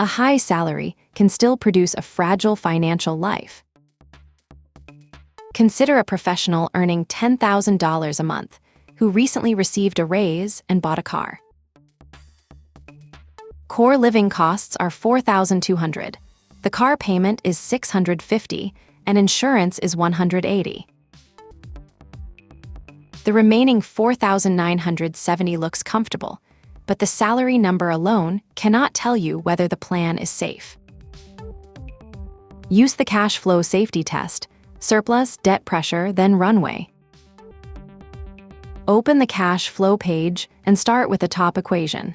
a high salary can still produce a fragile financial life. Consider a professional earning $10,000 a month who recently received a raise and bought a car. Core living costs are $4,200. The car payment is $650, and insurance is $180. The remaining $4,970 looks comfortable, but the salary number alone cannot tell you whether the plan is safe. Use the cash flow safety test: surplus, debt pressure, then runway. Open the cash flow page and start with the top equation: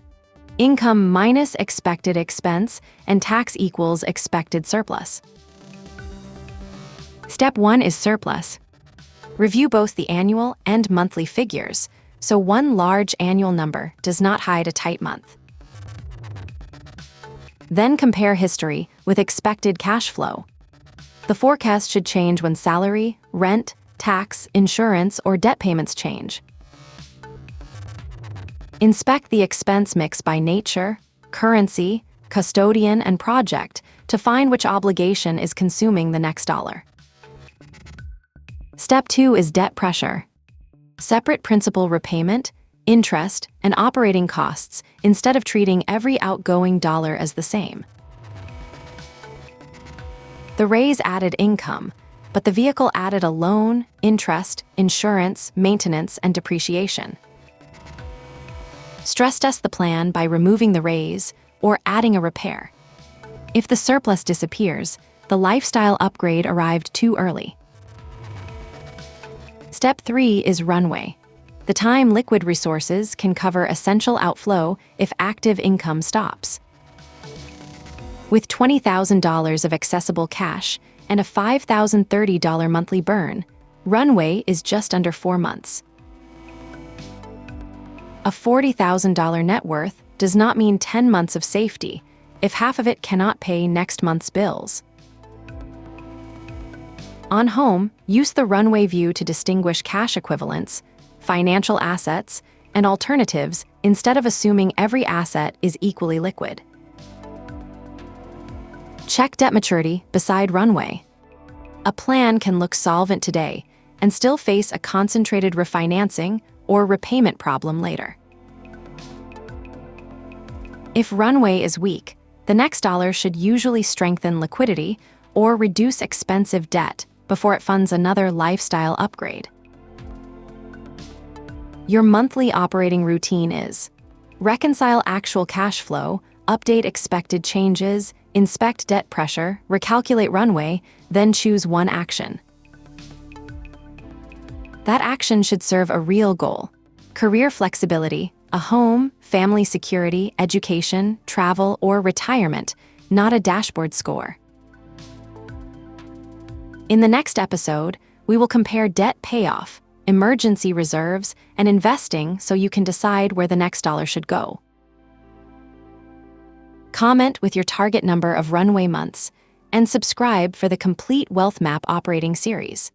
income minus expected expense and tax equals expected surplus. Step 1 is surplus. Review both the annual and monthly figures, so one large annual number does not hide a tight month. Then compare history with expected cash flow. The forecast should change when salary, rent, tax, insurance, or debt payments change. Inspect the expense mix by nature, currency, custodian, and project to find which obligation is consuming the next dollar. Step 2 is debt pressure. Separate principal repayment, interest, and operating costs instead of treating every outgoing dollar as the same. The raise added income, but the vehicle added a loan, interest, insurance, maintenance, and depreciation. Stress test the plan by removing the raise or adding a repair. If the surplus disappears, the lifestyle upgrade arrived too early. Step 3 is runway. The time liquid resources can cover essential outflow if active income stops. With $20,000 of accessible cash and a $5,030 monthly burn, runway is just under 4 months. A $40,000 net worth does not mean 10 months of safety if half of it cannot pay next month's bills. On home, use the runway view to distinguish cash equivalents, financial assets, and alternatives instead of assuming every asset is equally liquid. Check debt maturity beside runway. A plan can look solvent today and still face a concentrated refinancing or repayment problem later. If runway is weak, the next dollar should usually strengthen liquidity or reduce expensive debt before it funds another lifestyle upgrade. Your monthly operating routine is: reconcile actual cash flow, update expected changes, inspect debt pressure, recalculate runway, then choose one action. That action should serve a real goal: career flexibility, a home, family security, education, travel, or retirement, not a dashboard score. In the next episode, we will compare debt payoff, emergency reserves, and investing so you can decide where the next dollar should go. Comment with your target number of runway months, and subscribe for the complete WealthMap operating series.